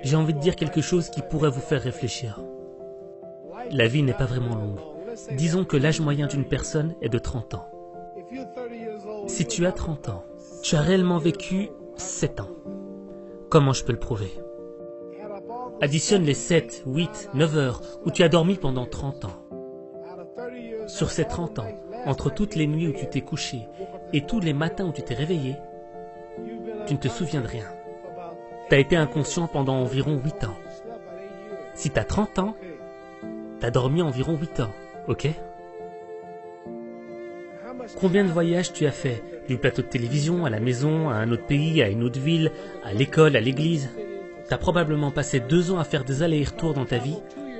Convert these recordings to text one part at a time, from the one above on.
J'ai envie de dire quelque chose qui pourrait vous faire réfléchir. La vie n'est pas vraiment longue. Disons que l'âge moyen d'une personne est de 30 ans. Si tu as 30 ans, tu as réellement vécu 7 ans. Comment je peux le prouver? Additionne les 7, 8, 9 heures où tu as dormi pendant 30 ans. Sur ces 30 ans, entre toutes les nuits où tu t'es couché et tous les matins où tu t'es réveillé, tu ne te souviens de rien. Tu as été inconscient pendant environ 8 ans. Si tu as 30 ans, tu as dormi environ 8 ans, ok? Combien de voyages tu as fait? Du plateau de télévision, à la maison, à un autre pays, à une autre ville, à l'école, à l'église. Tu as probablement passé 2 ans à faire des allers-retours dans ta vie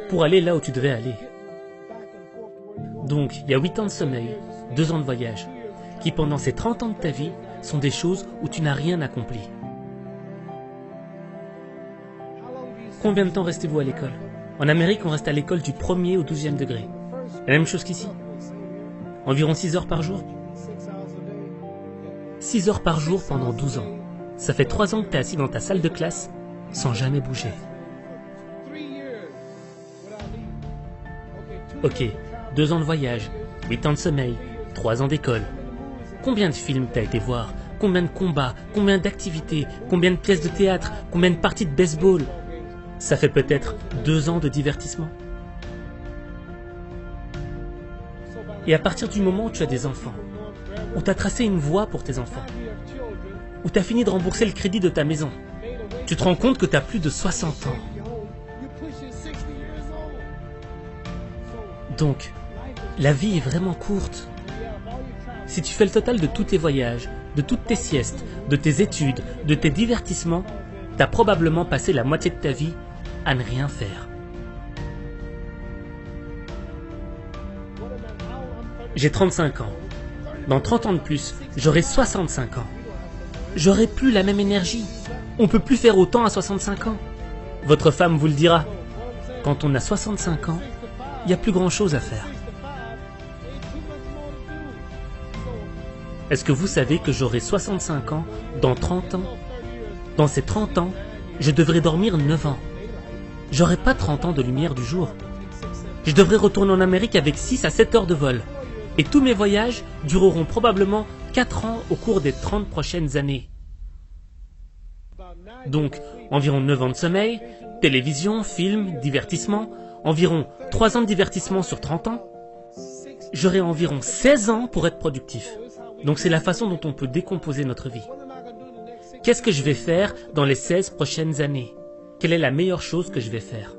pour aller là où tu devais aller. Donc, il y a 8 ans de sommeil, 2 ans de voyage, qui pendant ces 30 ans de ta vie sont des choses où tu n'as rien accompli. Combien de temps restez-vous à l'école? En Amérique, on reste à l'école du 1er au 12e degré. La même chose qu'ici. Environ 6 heures par jour. 6 heures par jour pendant 12 ans. Ça fait 3 ans que tu es assis dans ta salle de classe sans jamais bouger. Ok, 2 ans de voyage, 8 ans de sommeil, 3 ans d'école. Combien de films t'as été voir? Combien de combats? Combien d'activités? Combien de pièces de théâtre? Combien de parties de baseball? Ça fait peut-être 2 ans de divertissement. Et à partir du moment où tu as des enfants, où tu as tracé une voie pour tes enfants, où tu as fini de rembourser le crédit de ta maison, tu te rends compte que tu as plus de 60 ans. Donc, la vie est vraiment courte. Si tu fais le total de tous tes voyages, de toutes tes siestes, de tes études, de tes divertissements, tu as probablement passé la moitié de ta vie à ne rien faire. J'ai 35 ans. Dans 30 ans de plus, j'aurai 65 ans. J'aurai plus la même énergie. On peut plus faire autant à 65 ans. Votre femme vous le dira. Quand on a 65 ans, il n'y a plus grand-chose à faire. Est-ce que vous savez que j'aurai 65 ans dans 30 ans? Dans ces 30 ans, je devrais dormir 9 ans. J'aurai pas 30 ans de lumière du jour. Je devrais retourner en Amérique avec 6 à 7 heures de vol. Et tous mes voyages dureront probablement 4 ans au cours des 30 prochaines années. Donc, environ 9 ans de sommeil, télévision, films, divertissement, environ 3 ans de divertissement sur 30 ans. J'aurai environ 16 ans pour être productif. Donc c'est la façon dont on peut décomposer notre vie. Qu'est-ce que je vais faire dans les 16 prochaines années? Quelle est la meilleure chose que je vais faire?